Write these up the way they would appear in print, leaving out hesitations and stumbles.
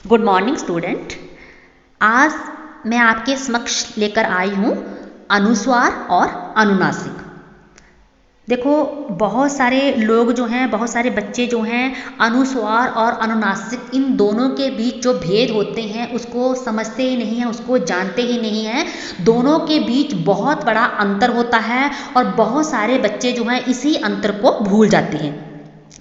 Good morning student. आज मैं आपके समक्ष लेकर आई हूँ अनुस्वार और अनुनासिक। देखो, बहुत सारे लोग जो हैं, बहुत सारे बच्चे जो हैं, अनुस्वार और अनुनासिक इन दोनों के बीच जो भेद होते हैं उसको समझते ही नहीं हैं, उसको जानते ही नहीं हैं। दोनों के बीच बहुत बड़ा अंतर होता है और बहुत सारे बच्चे जो हैं इसी अंतर को भूल जाते हैं।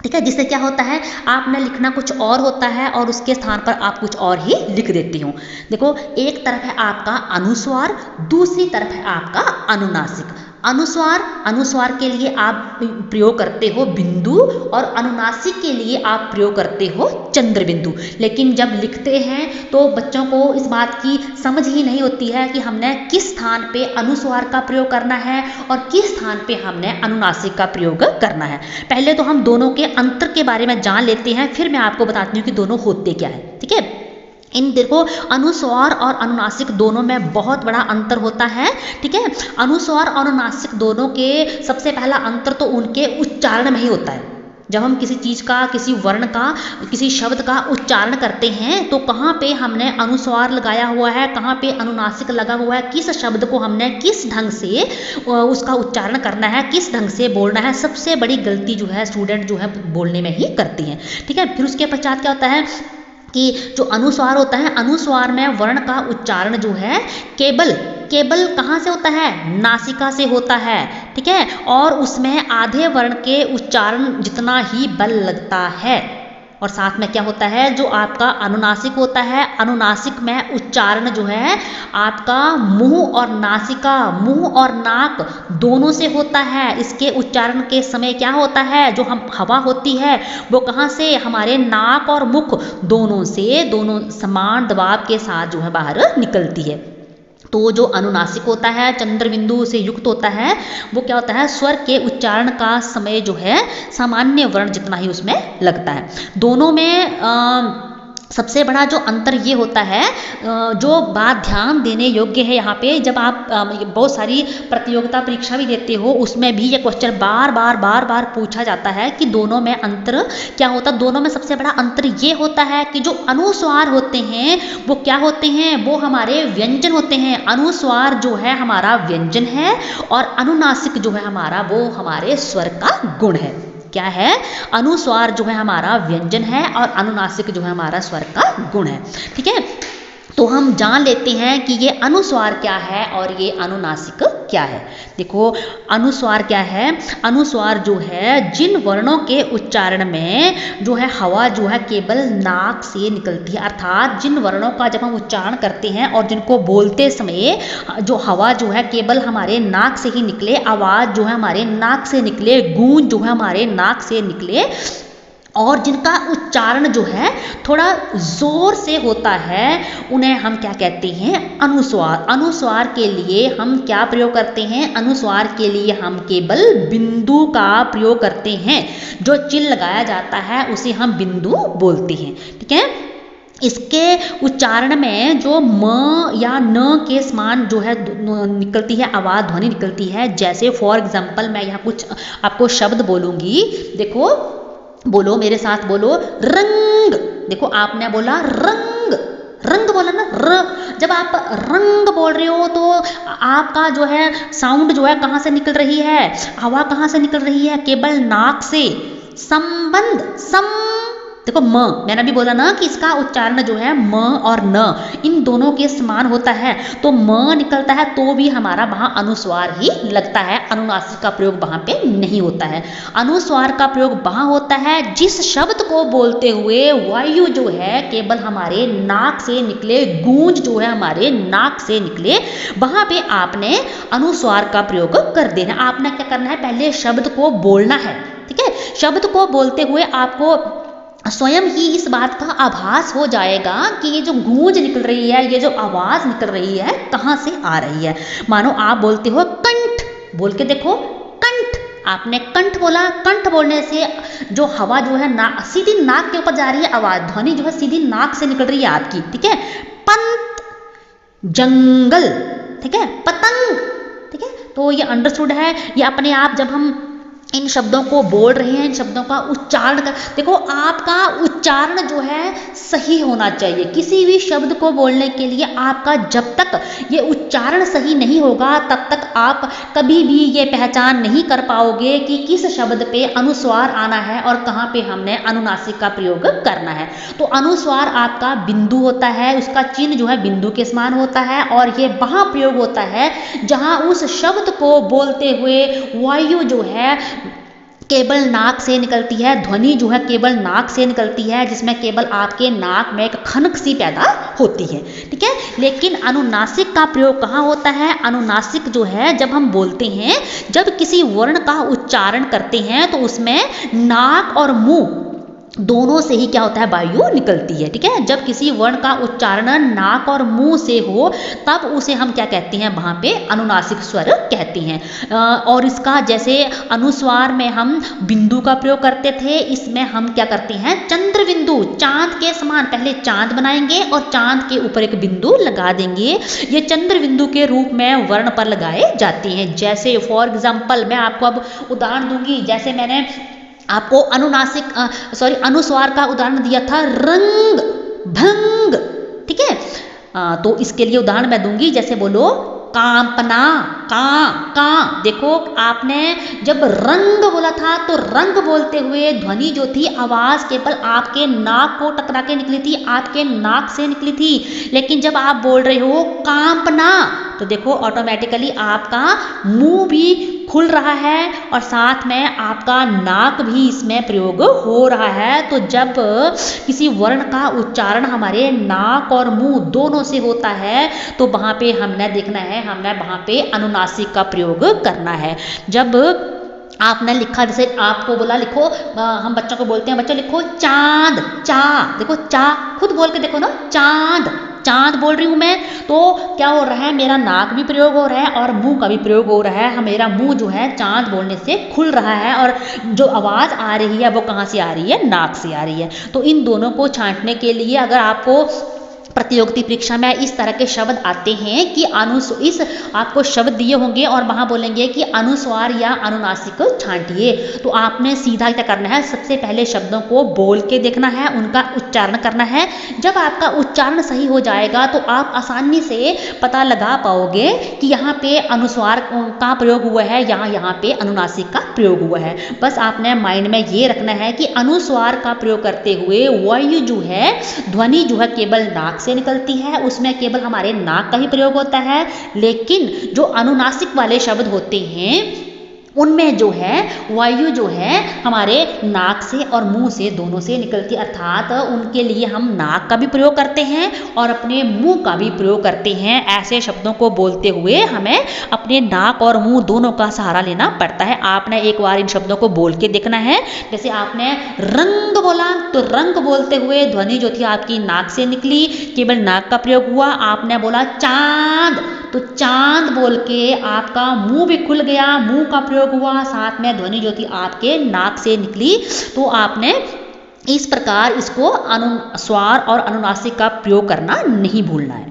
ठीक है, जिससे क्या होता है, आपने लिखना कुछ और होता है और उसके स्थान पर आप कुछ और ही लिख देती हो। देखो, एक तरफ है आपका अनुस्वार, दूसरी तरफ है आपका अनुनासिक। अनुस्वार के लिए आप प्रयोग करते हो बिंदु और अनुनासिक के लिए आप प्रयोग करते हो चंद्र बिंदु। लेकिन जब लिखते हैं तो बच्चों को इस बात की समझ ही नहीं होती है कि हमने किस स्थान पे अनुस्वार का प्रयोग करना है और किस स्थान पे हमने अनुनासिक का प्रयोग करना है। पहले तो हम दोनों के अंतर के बारे में जान लेते हैं, फिर मैं आपको बताती हूँ कि दोनों होते क्या है। ठीक है, इन देखो, अनुस्वार और अनुनासिक दोनों में बहुत बड़ा अंतर होता है। ठीक है, अनुस्वार और अनुनासिक दोनों के सबसे पहला अंतर तो उनके उच्चारण में ही होता है। जब हम किसी चीज़ का, किसी वर्ण का, किसी शब्द का उच्चारण करते हैं तो कहाँ पे हमने अनुस्वार लगाया हुआ है, कहाँ पे अनुनासिक लगा हुआ है, किस शब्द को हमने किस ढंग से उसका उच्चारण करना है, किस ढंग से बोलना है, सबसे बड़ी गलती जो है स्टूडेंट जो है बोलने में ही करती हैं। ठीक है, फिर उसके पश्चात क्या होता है कि जो अनुस्वार होता है, अनुस्वार में वर्ण का उच्चारण जो है केवल केवल कहाँ से होता है, नासिका से होता है। ठीक है, और उसमें आधे वर्ण के उच्चारण जितना ही बल लगता है। और साथ में क्या होता है, जो आपका अनुनासिक होता है, अनुनासिक में उच्चारण जो है आपका मुंह और नासिका, मुंह और नाक दोनों से होता है। इसके उच्चारण के समय क्या होता है, जो हम हवा होती है वो कहाँ से, हमारे नाक और मुख दोनों से, दोनों समान दबाव के साथ जो है बाहर निकलती है। तो जो अनुनासिक होता है, चंद्र बिंदु से युक्त होता है, वो क्या होता है, स्वर के उच्चारण का समय जो है सामान्य वर्ण जितना ही उसमें लगता है। दोनों में सबसे बड़ा जो अंतर ये होता है, जो बात ध्यान देने योग्य है यहाँ पे, जब आप बहुत सारी प्रतियोगिता परीक्षा भी देते हो उसमें भी ये क्वेश्चन बार बार पूछा जाता है कि दोनों में अंतर क्या होता है। दोनों में सबसे बड़ा अंतर ये होता है कि जो अनुस्वार होते हैं वो क्या होते हैं, वो हमारे व्यंजन होते हैं। अनुस्वार जो है हमारा व्यंजन है और अनुनासिक जो है हमारा, वो हमारे स्वर का गुण है। क्या है, अनुस्वार जो है हमारा व्यंजन है और अनुनासिक जो है हमारा स्वर का गुण है। ठीक है, तो हम जान लेते हैं कि ये अनुस्वार क्या है और ये अनुनासिक क्या है। देखो, अनुस्वार क्या है, अनुस्वार जो है जिन वर्णों के उच्चारण में जो है हवा जो है केवल नाक से निकलती है, अर्थात जिन वर्णों का जब हम उच्चारण करते हैं और जिनको बोलते समय जो हवा जो है केवल हमारे नाक से ही निकले, आवाज़ जो है हमारे नाक से निकले, गूंज जो है हमारे नाक से निकले, और जिनका उच्चारण जो है थोड़ा जोर से होता है, उन्हें हम क्या कहते हैं, अनुस्वार। अनुस्वार के लिए हम क्या प्रयोग करते हैं, अनुस्वार के लिए हम केवल बिंदु का प्रयोग करते हैं। जो चिल लगाया जाता है उसे हम बिंदु बोलते हैं। ठीक है, इसके उच्चारण में जो म या न के समान जो है निकलती है आवाज़, ध्वनि निकलती है। जैसे फॉर एग्जाम्पल मैं यहाँ कुछ आपको शब्द बोलूँगी, देखो, बोलो मेरे साथ, बोलो रंग। देखो, आपने बोला रंग, रंग बोला ना, जब आप रंग बोल रहे हो तो आपका जो है साउंड जो है कहाँ से निकल रही है, हवा कहाँ से निकल रही है, केवल नाक से। संबंध, देखो म, मैंने अभी बोला ना कि इसका उच्चारण जो है म और न इन दोनों के समान होता है, तो म निकलता है तो भी हमारा वहाँ अनुस्वार ही लगता है, अनुनासिक का प्रयोग वहाँ पे नहीं होता है। अनुस्वार का प्रयोग वहाँ होता है जिस शब्द को बोलते हुए वायु जो है केवल हमारे नाक से निकले, गूंज जो है हमारे नाक से निकले, वहाँ पे आपने अनुस्वार का प्रयोग कर देना। आपने क्या करना है, पहले शब्द को बोलना है। ठीक है, शब्द को बोलते हुए आपको स्वयं ही इस बात का आभास हो जाएगा कि ये जो गूंज निकल रही है, ये जो आवाज़ निकल रही है कहाँ से आ रही है। मानो आप बोलते हो कंठ, बोल के देखो कंठ, आपने कंठ बोला, कंठ बोलने से जो हवा जो है सीधी नाक के ऊपर जा रही है, आवाज़, ध्वनि जो है सीधी नाक से निकल रही है आपकी। ठीक है, पंत, जंगल, ठीक है, पतंग। ठीक है, तो ये अंडरस्टूड है। ये अपने आप जब हम इन शब्दों को बोल रहे हैं, इन शब्दों का उच्चारण कर, देखो आपका उच्चारण जो है सही होना चाहिए। किसी भी शब्द को बोलने के लिए आपका जब तक ये उच्चारण सही नहीं होगा तब तक आप कभी भी ये पहचान नहीं कर पाओगे कि किस शब्द पे अनुस्वार आना है और कहाँ पे हमने अनुनासिक का प्रयोग करना है। तो अनुस्वार आपका बिंदु होता है, उसका चिन्ह जो है बिंदु के समान होता है और ये वहाँ प्रयोग होता है जहाँ उस शब्द को बोलते हुए वायु जो है केवल नाक से निकलती है, ध्वनि जो है केवल नाक से निकलती है, जिसमें केवल आपके नाक में एक खनक सी पैदा होती है, ठीक है। लेकिन अनुनासिक का प्रयोग कहाँ होता है? अनुनासिक जो है जब हम बोलते हैं, जब किसी वर्ण का उच्चारण करते हैं तो उसमें नाक और मुंह दोनों से ही क्या होता है? वायु निकलती है, ठीक है। जब किसी वर्ण का उच्चारण नाक और मुंह से हो तब उसे हम क्या कहते हैं? वहाँ पे अनुनासिक स्वर कहते हैं। और इसका जैसे अनुस्वार में हम बिंदु का प्रयोग करते थे, इसमें हम क्या करते हैं? चंद्र बिंदु, चांद के समान पहले चांद बनाएंगे और चांद के ऊपर एक बिंदु लगा देंगे। ये चंद्र बिंदु के रूप में वर्ण पर लगाए जाते हैं। जैसे फॉर एग्जाम्पल मैं आपको अब उदाहरण दूंगी, जैसे मैंने आपको अनुस्वार का उदाहरण दिया था रंग भंग, ठीक है। तो इसके लिए उदाहरण मैं दूंगी, जैसे बोलो कांपना, का। देखो आपने जब रंग बोला था तो रंग बोलते हुए ध्वनि जो थी, आवाज केवल आपके नाक को टकरा के निकली थी, आपके नाक से निकली थी। लेकिन जब आप बोल रहे हो कांपना तो देखो ऑटोमेटिकली आपका मुंह भी खुल रहा है और साथ में आपका नाक भी इसमें प्रयोग हो रहा है। तो जब किसी वर्ण का उच्चारण हमारे नाक और मुंह दोनों से होता है तो वहाँ पे हमने देखना है, हमने वहाँ पे अनुनासिक का प्रयोग करना है। जब आपने लिखा, जैसे आपको बोला लिखो, हम बच्चों को बोलते हैं बच्चों लिखो चांद, चा, देखो चा, खुद बोल के देखो ना, चांद, चांद बोल रही हूँ मैं, तो क्या हो रहा है? मेरा नाक भी प्रयोग हो रहा है और मुंह का भी प्रयोग हो रहा है। मेरा मुंह जो है चांद बोलने से खुल रहा है और जो आवाज़ आ रही है वो कहाँ से आ रही है? नाक से आ रही है। तो इन दोनों को छांटने के लिए अगर आपको प्रतियोगिता परीक्षा में इस तरह के शब्द आते हैं कि इस आपको शब्द दिए होंगे और वहाँ बोलेंगे कि अनुस्वार या अनुनासिक छांटिए, तो आपने सीधा क्या करना है? सबसे पहले शब्दों को बोल के देखना है, उनका उच्चारण करना है। जब आपका उच्चारण सही हो जाएगा तो आप आसानी से पता लगा पाओगे कि यहाँ पे अनुस्वार का प्रयोग हुआ है, यहाँ पे अनुनासिक का प्रयोग हुआ है। बस आपने माइंड में ये रखना है कि अनुस्वार का प्रयोग करते हुए वायु जो है, ध्वनि जो है केवल नाक से निकलती है, उसमें केवल हमारे नाक का ही प्रयोग होता है। लेकिन जो अनुनासिक वाले शब्द होते हैं उनमें जो है वायु जो है हमारे नाक से और मुंह से दोनों से निकलती है, अर्थात उनके लिए हम नाक का भी प्रयोग करते हैं और अपने मुंह का भी प्रयोग करते हैं। ऐसे शब्दों को बोलते हुए हमें अपने नाक और मुंह दोनों का सहारा लेना पड़ता है। आपने एक बार इन शब्दों को बोल के देखना है। जैसे आपने रंग बोला तो रंग बोलते हुए ध्वनि जो थी आपकी नाक से निकली, केवल नाक का प्रयोग हुआ। आपने बोला चांद तो चांद बोल के आपका मुंह भी खुल गया, मुंह का प्रयोग हुआ, साथ में ध्वनि जो थी आपके नाक से निकली। तो आपने इस प्रकार इसको अनुस्वार और अनुनासिक का प्रयोग करना नहीं भूलना है।